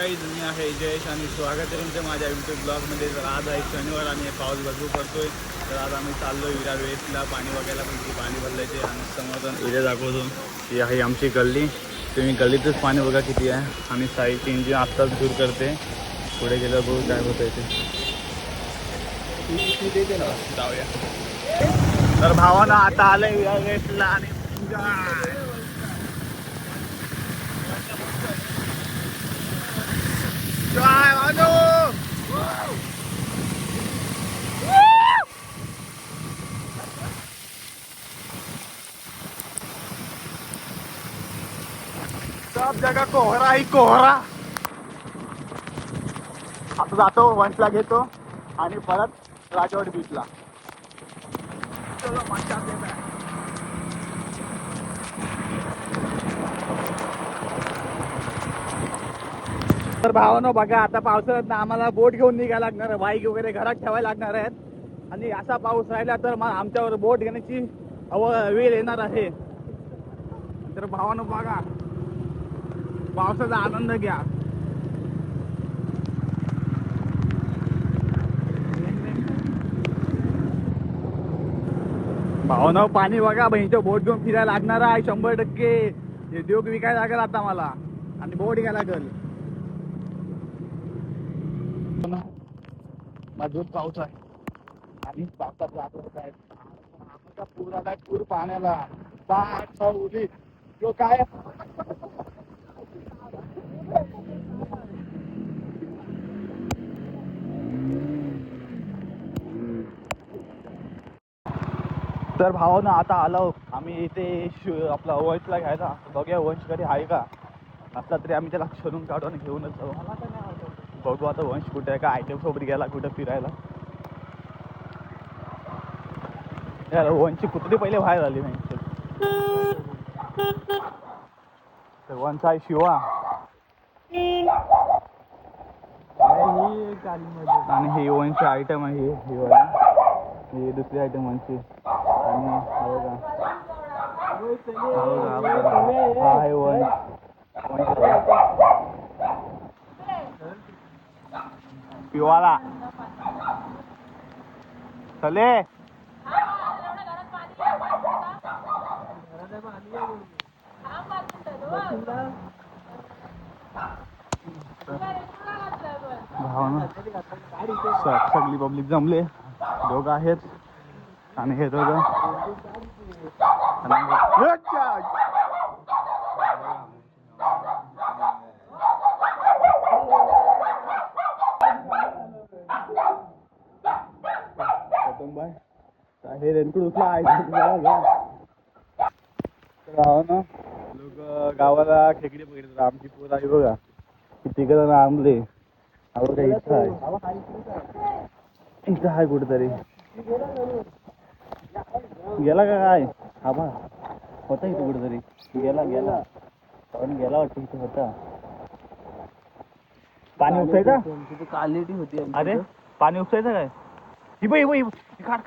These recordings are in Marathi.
काही मी आहे जयेश आणि स्वागत आहे तुमचं माझ्या यूट्यूब ब्लॉगमध्ये. तर आज आहे शनिवार आणि पाऊस भरपूर पडतोय. तर आज आम्ही चाललो विरार वेस्टला पाणी बघायला, पण पाणी भरल्याचे आणि समोर एरिया दाखवतो. ही आहे आमची गल्ली. तुम्ही गल्लीतच पाणी बघा किती आहे. आणि साईडची इंजिन आत्ताच दूर करते. पुढे गेलं बघू काय होतं इथे. जाऊया. तर भावानं आता आलंय विरार वेस्टला आणि काय वाजो सब जगह कोहरा ही कोहरा. आता जातो वंशला घेतो आणि परत राजवाड बीचला. चलो मजा येत आहे. तर भावानो बघा, आता पावसाळ्यात ना आम्हाला बोट घेऊन निघायला लागणार आहे. बाईक वगैरे घरात ठेवायला लागणार आहेत. आणि असा पाऊस राहिला तर मग आमच्यावर बोट घेण्याची वेळ येणार आहे. तर भावानो बघा, पावसाचा आनंद घ्या. भावानो पाणी बघा, बहिणीचं बोट घेऊन फिरायला लागणार आहे 100%. उद्योग विकायला लागेल आता मला आणि बोट घ्यायला लागेल. मजबूत पाऊस आहे आणि पावसात जात आहे. पूर आलाय, पूर पाण्याला उभी तो काय. तर भावानं आता आलो आम्ही इथे आपला वंशला घ्यायला. बघूया वंश कधी आहे का. असला तरी आम्ही त्याला शोधून काढू आणि घेऊनच जाऊ. बघू आता वंश कुठे आहे का, आयटम सोबत गेला कुठं फिरायला. यार वंशची कुत्री पहिले बाहेर आली नाही. तर वंश आहे शिवा आणि हे वंश आयटम आहे. ही दुसरी आयटम वंशची. आणि हा आहे वंश. पिवाला चले. सगळी पब्लिक जमले. दोघं आहेत आणि हे दोघं. हे रेनकोट उचला आहे ना. लोक गावाला खेकडे बघितलं. आमची पोर आहे बघा किती जण आंबले. आवड काही इच्छा आहे इथं आहे कुठेतरी. गेला का काय. हा बा होता इथं कुठेतरी. गेला गेला वाटतं इथं होता. पाणी उपसायचं क्वालिटी होती. अरे पाणी उपसायचं काय. ही बाई काढ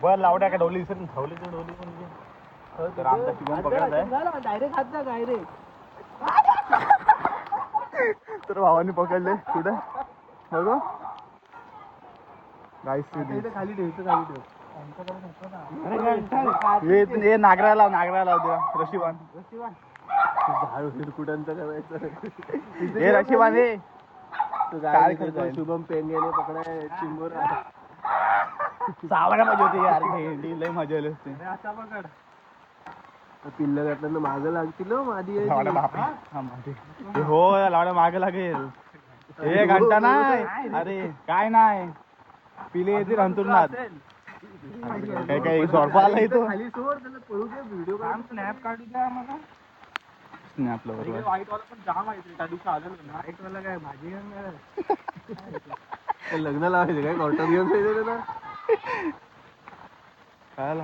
बर लावड्या का ढोली दिसत ठेवली तर ढोली पण आमचा शिवम पकडत आहे डायरेक्ट हात जा डायरेक्ट. तर भावानी पकडले कुठे बघू. खाली ठेव. हे नागरा लाव द्या. रशीबान झाड कुठंत करायचं. हे रशीबान हे शुभम पेंगेने पकडाय चिंबोर. सावळ्या मजा होती यार. लय मजा आली असते. असा पकड पिल्ल घातलं मागं लागतील माझी. हो लावड्या मागं लागेल. हे घंटा नाही. अरे काय नाही पिले येतील अंतुरनाथ. काही स्वरूप आला इथं. व्हिडिओ स्नॅप काढू द्या आम्हाला. स्नॅपला व्हाईट वाला पण जाम आहे त्या दिवशी आलेलो. व्हाईट वाला काय भाजी लग्न लावायचं काय कॉर्टर घेऊन ना काय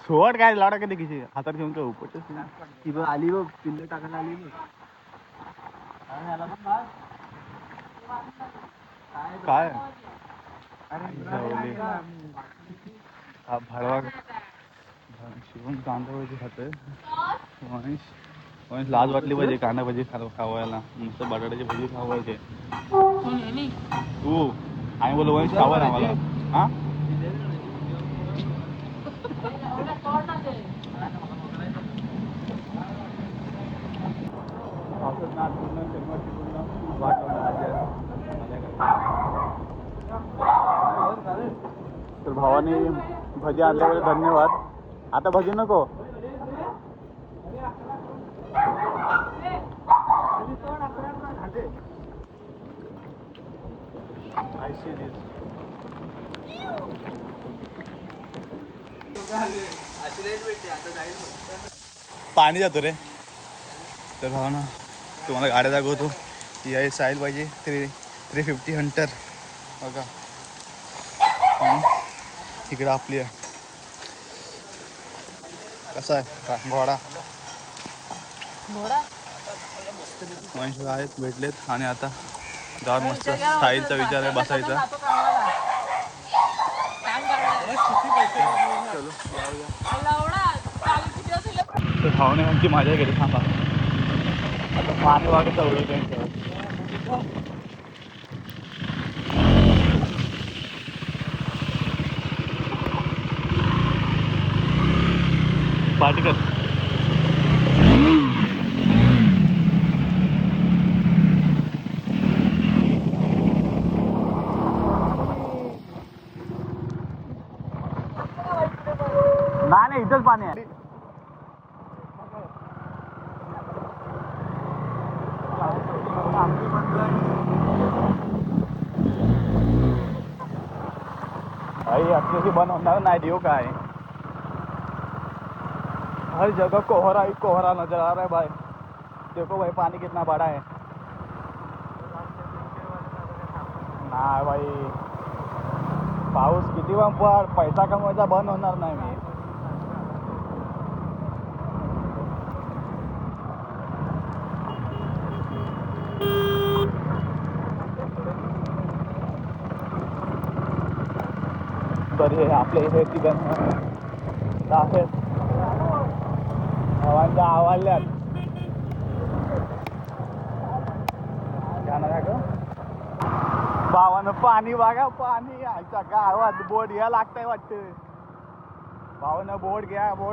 सोड काय लावडा कधी किती हातात घेऊन काय उपटच आली बघ. पिल्ल टाकायला आली बघ. काय हा भडवा शिवून कांदा भजी खातोय. वंश लाज वाटली पाहिजे कांदा भजी खावायला. नुसतं बटाट्याची भजी खावायचे तू. आणि बोल वंश खावा ना मला. हा तर भावाने भजी आणल्याबद्दल धन्यवाद. आता भजी नको. पाणी जातो रे. तर भावना तुम्हाला गाड्या दाखवतो. ही आहे साईल पाहिजे 350 हंटर बघा. इकडं आपली आहे. कसा आहे घोडा. वंश आहेत भेटलेत आणि आता जाऊन मस्त साईलचा विचार आहे बसायचा. तर भावने आमची माझ्या गेली. थांबा आता पाणी वागत होईल त्यांच्यावर. पार्टी कर. नाही इथंच पाणी आहे. भाई अच्छी बंद होना नहीं दियो का है. हर जगह कोहरा ही कोहरा नजर आ रहा है भाई. देखो भाई पानी कितना बड़ा है. ना भाई पाऊस किती पण पड पैसा कमवायचा बंद होणार नाही मी. बरे आपल्या इथे तिघं आहेत भावांच्या आवाल्यात. भावानं पाणी बघा. पाणी आयच्या गावात बोट घ्या लागतंय वाटतं. भावानं बोट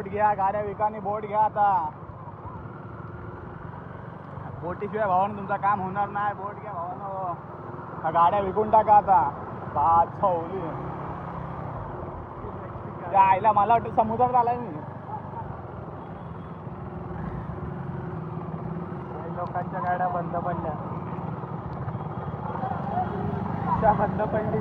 घ्या गाड्या विकानी बोट घ्या. आता बोटीशिवाय भावानं तुमचं काम होणार नाही. बोट घ्या भावानं. गाड्या विकून टाका आता. छवली त्या आईला मला वाटतं समुद्रात आलाय मी. लोकांच्या गाड्या बंद पडल्या. त्या बंद पडली.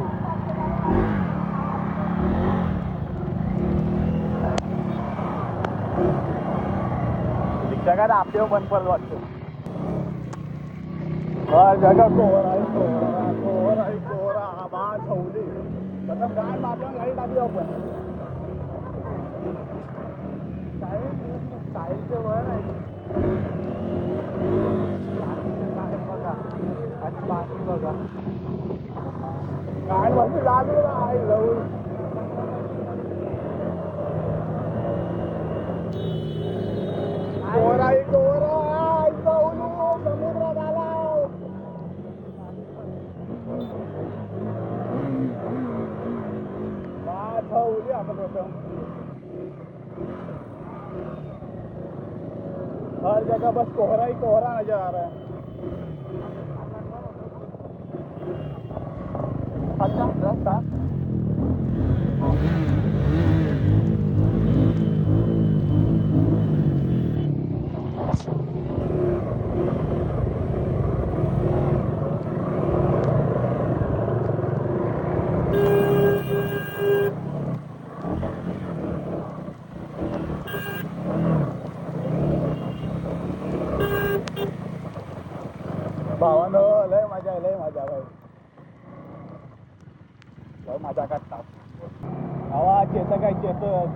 रिक्षा काय आपल्यावर बंद पडलं वाटतं. जगा कोहरा कोहरा आबा छवली. कसं काय आपल्याला गाडी टाकली आपण. साईलचे वर आहे बघा. आणि पाणी बघा काय वरती लागलं आहे जाऊन. कोहरा समुद्रात आला. छवली आपण होतं. हर जगह बस कोहरा ही कोहरा नजर आ रहा है. अच्छा रास्ता भावानं लय मजा भाई. लय मजा करतात. हवा चेतक आहे चेतक.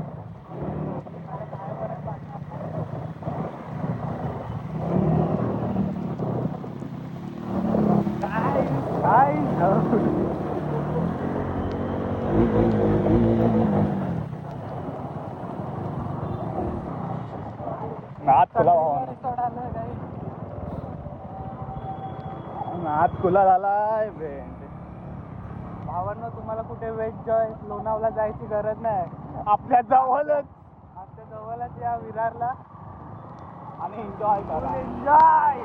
काय नाद खुला नाद खुला झालाय भावांनो, तुम्हाला कुठे वेट जॉय लोणावळा जायची गरज नाही. आपल्या जवळच या विरारला आणि एन्जॉय करा. एन्जॉय.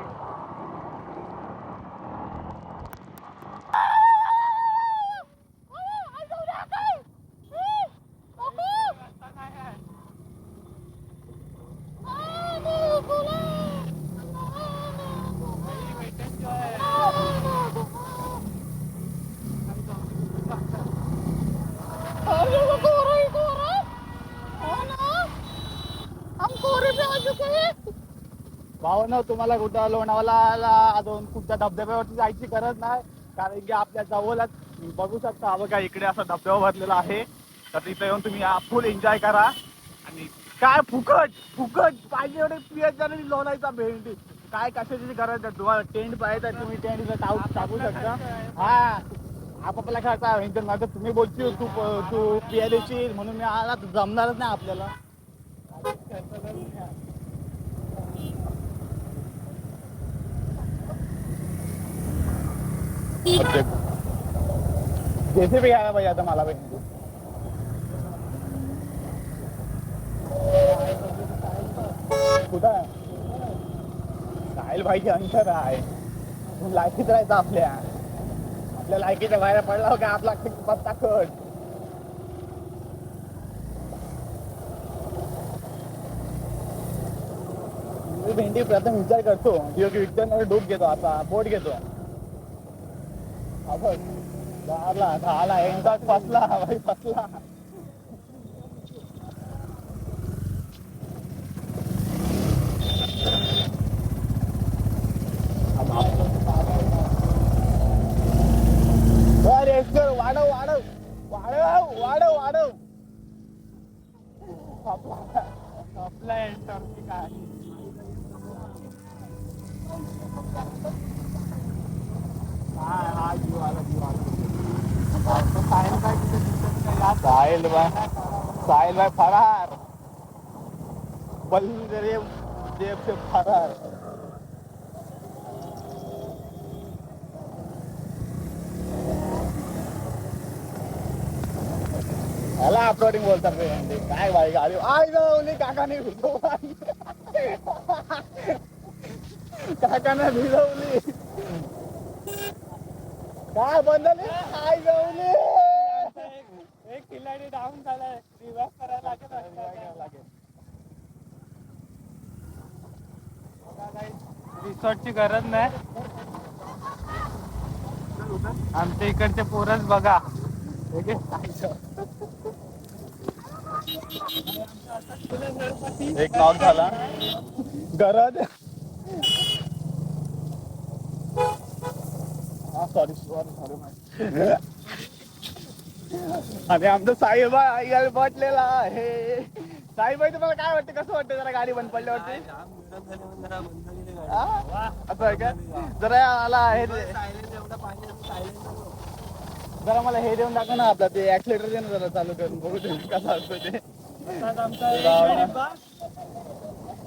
भावना, तुम्हाला कुठं लोणावळ्याला अजून कुठच्या धबधब्यावरती जायची गरज नाही, कारण की आपल्या जवळच बघू शकता बघा इकडे असा धबधबा भरलेला आहे. तर तिथे येऊन तुम्ही फुल एन्जॉय करा. आणि काय फुकट फुकट पाहिजे एवढे पियायचं लोणायचा भेंडी. काय कशाची गरज आहे? तुम्हाला टेंट पाहिजे तर तुम्ही टेंट टाकू शकता. हा, आपापला खर्च माझं. तुम्ही बोलची तू पियायची म्हणून मी आला, जमणारच नाही आपल्याला. जेसीबी घ्यायला पाहिजे आता मला पाहिजे. कुठं साहिल भाईची अंतर आहे. लायकीत राहायचं आपल्या लायकीच्या बाहेर पडला का आपला पत्ता कट. मी भेंडी प्रथम विचार करतो विचार डूब घेतो, आता बोट घेतो. झाला एकदाच फसला भाई, फसला. वाढव वाढव वाढव वाढव वाढव. आपला एंटरची काय साहिल भाई फरार. बल्ले जेब से फरार. ह्याला अपलोडिंग बोलतात काय बाई गाडी आई जाऊन काकाने भिजवली. काकाने भिजवली. काय बंदली आई जाऊन. एक खिलाडी डाऊन झालाय, रिव्हर्स करायला लागेल. रिसॉर्टची गरज नाही, आमच्या इकडचे पोरच बघा. एक नॉक झाला. गरज सॉरी आणि आमचं साईबाई आई बसलेला आहे. साईबाई, तुम्हाला काय वाटतं, कसं वाटतं जरा गाडी बंद पडल्यावरती? असं आहे का? जरा आला हे जरा मला हे देऊन टाका ना, आपला ते ऍक्सिलेटर दे ना जरा चालू करून बघू दे कसं असतं ते.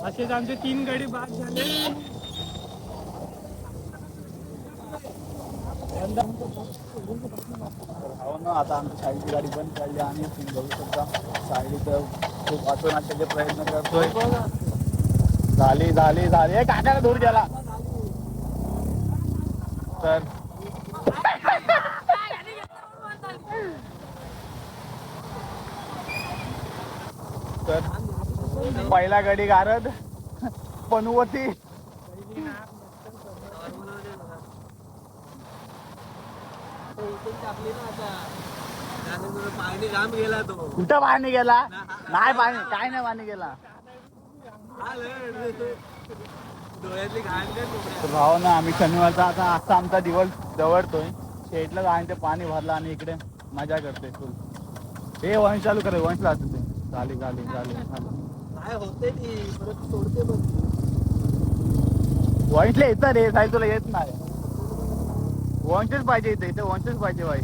असेच आमचे 3 गडी बाद झाले. हो ना, आता आमची साईडची गाडी बंद काढली आणि बघू शकता साईडीचं खूप वाचवण्याचे प्रयत्न करतोय. झाली झाली झाली. काकाला दूर गेला तर पहिला गडी गारद पनवती. कुठं पाणी गेला? नाही पाणी, काय नाही पाणी गेला. भाऊ ना, आम्ही शनिवारचा आता आमचा दिवस जवळतोय. शेटला जायचं पाणी भरला आणि इकडे मजा करते फुल. हे वंश चालू करे, वंश लागते ते. झाली झाली झाली काय होते ती परत सोडते बघ. वंशला येतं रे, साई तुला येत नाही. वॉन्चच पाहिजे इथे वॉन्चच पाहिजे बाई.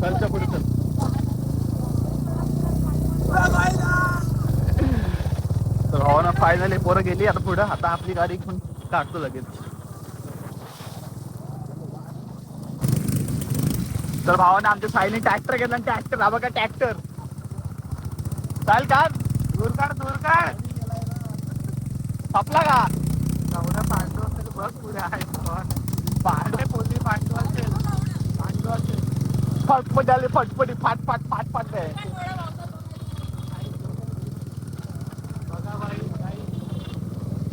चलचं पुढे चल. तर भावानं फायनली पोरं गेली आता पुढं. आता आपली गाडी घेऊन काढतो लगेच. तर भावानं आमच्या साईने ट्रॅक्टर घेतला. ट्रॅक्टर हा बघा ट्रॅक्टर. चाल का दूर काढ आपला का पांडू असेल बघ पुढे आहे. पांढरे पोटी पांडू असेल फटफट झाले फटफटी फाट आहे.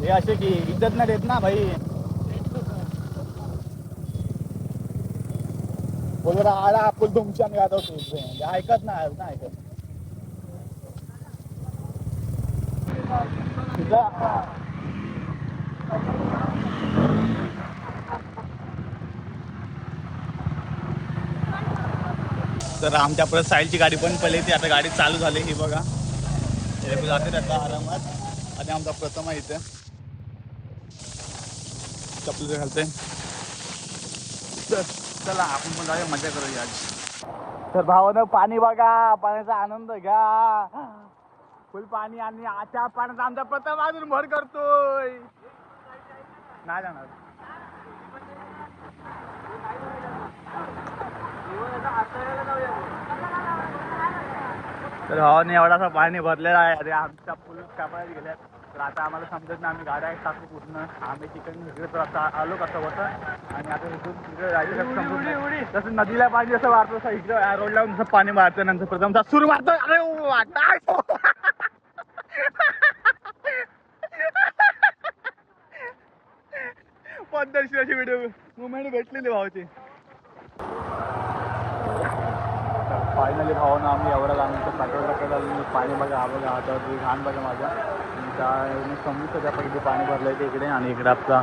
हे असे की इज्जत नाही देत ना भाई. बोल आला आपण तुमच्या मी गाजवतो ऐकत नाही ऐकत. तर आमच्या परत साईलची गाडी पण पडली ती आता गाडी चालू झाली. ही बघा जाते त्याचा आरामात. आणि आमचा प्रथम आहे इथे चपल घालते. चला आपण पण जाऊया मजा करूया आज. तर भावानं पाणी बघा पाण्याचा आनंद घ्या. फुल पाणी आणि त्या पाण्याचा आमचा प्रथम अजून भर करतोय. नाही जाणार तर भावाने एवढासा पाणी भरलेला आहे. अरे आमच्या पोलीस कापायला गेल्या. तर आता आम्हाला समजत नाही आम्ही गाड्या टाकू पूर्ण. आम्ही तिकडून इकडे तर आता आलो कसं होतं. आणि आता इकडून तिकडे जायचं समजून नाही. तसं नदीला पाणी जसं वाढतं तसं इकडे रोडला जसं पाणी मारतं. नंतर प्रथम सूर मारतोय. अरे वाटा पद्धतशीर व्हिडिओ मुवमेंट भेटलेली भावाची. फायनली भावानं आम्ही एवढा लांब पेट्रोल टाकायला. पाणी बघा हा बघा हातावरती घाण बघा माझ्या. त्या समजू त्या पहिले पाणी भरलं आहे इकडे. आणि इकडे आपला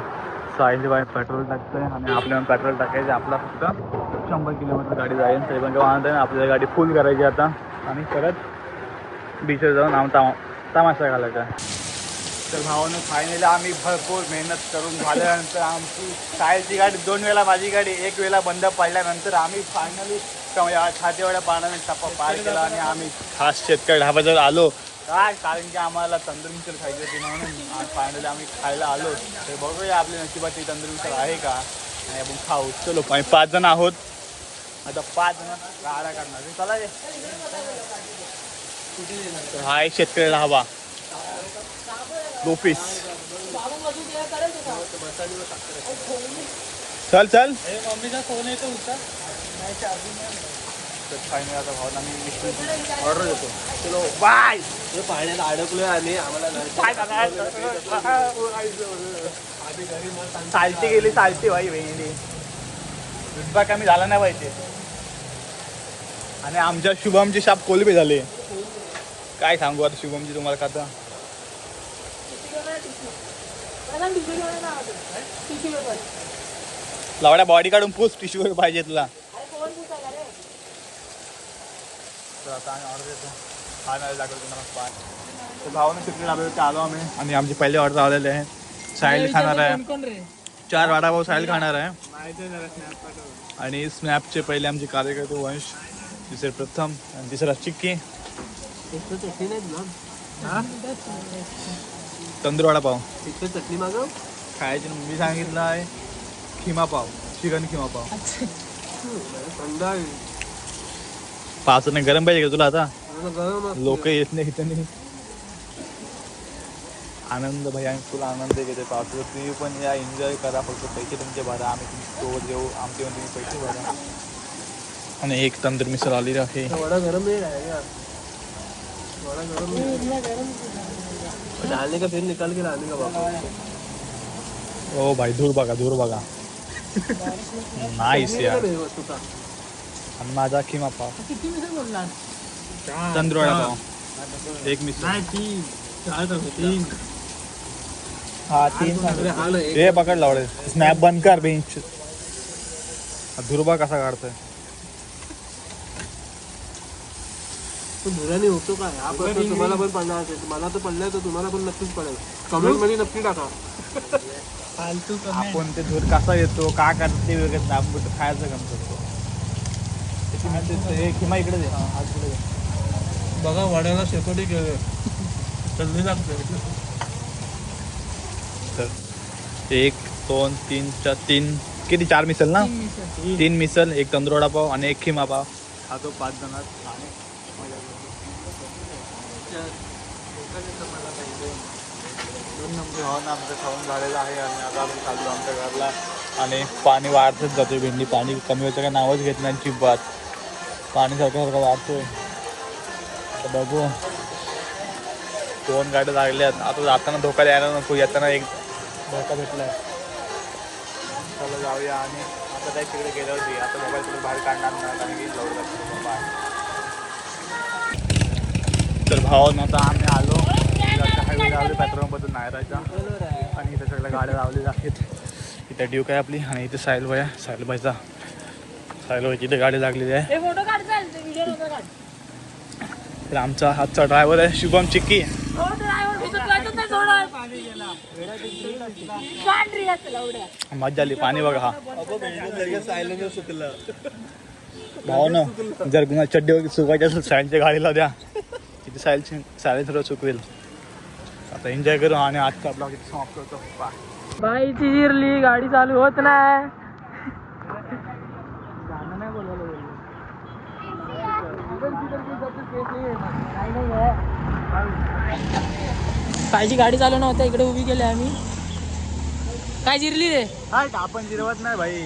साहिल बाई पेट्रोल टाकतोय. आणि आपल्याला पेट्रोल टाकायचं आपला फक्त 100 किलोमीटर गाडी जाईल. तरी पण वाहन आहे आपल्याला गाडी फुल करायची आता. आणि परत बीचवर जाऊन आम तमाशा घालायचा. तर भावानं फायनली आम्ही भरपूर मेहनत करून झाल्यानंतर आमची साहिलची गाडी 2 वेळा माझी गाडी 1 वेळा बंद पडल्यानंतर आम्ही फायनली छातीवाड्या पाण्याने टप्पा पार केला. आणि आम्ही खास शेतकरी ढाब्याजवळ आलो काय कारण की आम्हाला तंदूर मिसळ खायची होती म्हणून फायनली आम्ही खायला आलो. तर बघूया आपल्या नशिबात ती तंदूर मिसळ आहे का आणि आपण खाऊ. चलो 5 जण आहोत आता. 5 जण गाड्या काढणार चला. तर हा एक शेतकरी ढाबा लोपीस. चल मम्मीचा फोन येतो होता. फायनली आता भावना मी ऑर्डर देतो. चलो बाय. पाण्यात अडकलोय आणि आम्हाला चालती गेली चालती भाई वेगळी दुसरा कमी झाला नाही पाहिजे. आणि आमच्या शुभमची शाप कोलबे झाले. काय सांगू आता शुभमची तुम्हाला खाता. लावड्या बॉडी काढून पूस टिश्यू पाहिजे तुला. तर आता आम्ही ऑर्डर देतो. खायला लागेल तुम्हाला पाय. तर भावानं तिकडे ढाब्यावरती आलो आम्ही. आणि आमचे पहिले ऑर्डर आलेले आहे. साहिल खाणार आहे 4 वडापाव. साहिल खाणार आहे. आणि स्नॅपचे पहिले आमचे कार्यकर्ते वंश. दुसरे प्रथम आणि तिसरा चिक्की. तंदूर वडापाव चटणी मागव खायची. मी सांगितलं आहे खिमा पाव चिकन खिमा पाव. पावसाने गरम पाहिजे का तुला आता. लोक येत नाही इथं. आनंद भाई आम्ही फुल आनंद घेते पावसाचा. तुम्ही पण या एन्जॉय करा. फक्त पैसे तुमचे भरा. आम्ही तुमची देऊ आमचे पण तुम्ही पैसे भरा. आणि एक तंदूर मिसळ आली आहे. डालने का फिर निकाल के लाने का बाबा. ओ भाई दूर बघा नाईस यार. आणि माझा खिमा पाव तंदूर वडापाव एक मिसळ. हा 3 हे पकड लावडे. स्नॅप बंद कर बेंच. धुरबा कसा काढतोय. तो धुराने होतो काय हा प्रश्न तुम्हाला पण पडणार असेल. मला तर पडलाय तर तुम्हाला पण नक्कीच पडेल. कमेंट मध्ये नक्की टाका. फालतू कमेंट. आपण ते धूर कसा येतो का करतो ते वेगळं आपण कुठं खायचं काम करतो. किंवा इकडे दे आज पुढे बघा वड्याला शेकोटी गेले चलनी लागते. तर 1 2 3 4 3 किती 4 मिसल ना 3 मिसल 1 तंदूर वडापाव आणि 1 खिमा पाव हा तो 5 जणात आणि आमचं खाऊन झालेलं आहे आणि आता आपण चाललो आमच्या घरला. आणि पाणी वाढतच जाते भेंडी पाणी कमी व्हायचं काय नावच घेत नाही चिंपात पाणी सारखं वाढतोय. आता बघू 2 गाड्या लागल्यात आता जाताना धोका द्यायला नको येताना एक धोका भेटलाय. चला जाऊया आणि आता काय तिकडे गेल्यावरती आता मोबाईल तिकडे बाहेर काढणार नाही कारण की जवळ बाहेर. तर भावानं आता आम्ही आलो हायवे लावले पेट्रोल पंपातून नायराच्या आणि इथे सगळ्या गाड्या लावलेल्या आहेत. इथे ड्यूक आहे आपली आणि इथे साहिलबाई आहे साहिलबाईची इथे गाडी लागलेली आहे. तर आमचा हातचा ड्रायव्हर आहे शुभम चिक्की. मजा आली पाणी बघा हा भावानं जर कुणा चड्डी वगैरे सुकायची असेल सायलच्या गाडीला द्या तिथे सायल सर्व चुकवेल. आता एन्जॉय करू आणि आजचा ब्लॉग इथे समाप्त करतो. बाईची जिरली गाडी चालू होत नाही. कायची गाडी चालू नव्हत्या इकडे उभी केली आम्ही. काय जिरली रे आपण जिरवत नाही भाई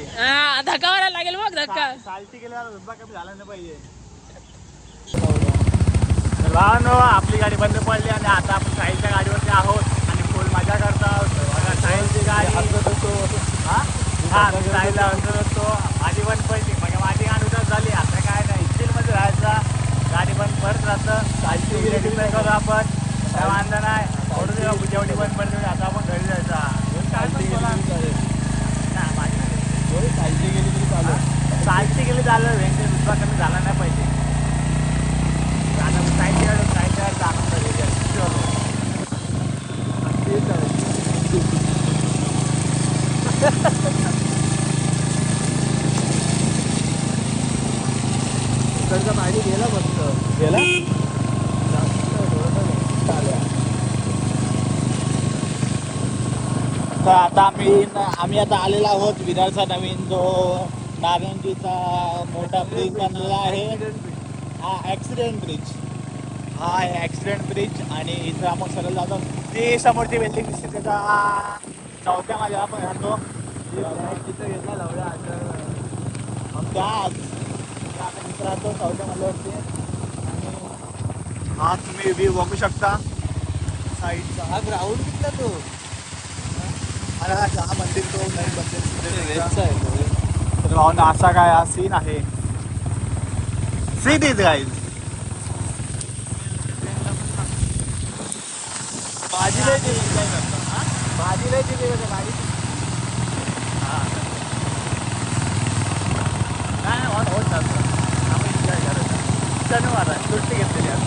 धक्का मारायला लागेल मग धक्का चालती गेल्यावर धब्बा कमी झाला नाही पाहिजे. आपली गाडी बंद पडली आणि आता आपण साहिलच्या गाडीवरती आहोत आणि फुल मजा करतो आहोत. साहिलची गाडी साहिलला हसत असतो. माझी बंद पडली म्हणजे माझी गाडी उद्या झाली आता काय नाही स्टीलमध्ये राहायचा गाडी बंद पडत राहतं. साहिलची रेडी नाही करू आपण काय वांधा नाही थोडं जेव्हा जेवढी बंद पडते आता आपण घरी जायचा. साहिलची गेली झालं वेंकटेश दुसरा कमी झाला नाही पाहिजे. पाणी गेला मस्त गेला तर आता आम्ही आता आलेलो आहोत विरारचा नवीन जो नारायणजीचा मोठा ब्रिज बनलेला आहे. हा ॲक्सिडेंट ब्रिज आहे ॲक्सिडेंट ब्रिज आणि इथं आपण सरळ जातो. ती समोरची बिल्डिंग दिसते त्याचा 4थ्या माझ्या आपण राहतो तिथं घेतला लावला त्याच आपण राहतो 4थ्या मजल्यावरती. आणि हा तुम्ही व्ह्यू बघू शकता साईडचा. हा ग्राउंड कितला तो आणि हा मंदिर तो नवीन मंदिर. तर भावना असा काय हा सीन आहे. सीन इज गाईज भाजीला एन्जॉय करतो भाजीला गाडी नाही होत चालतं आपण एन्जॉय करायचं. शनिवार आहे सुट्टी घेतलेली आहे.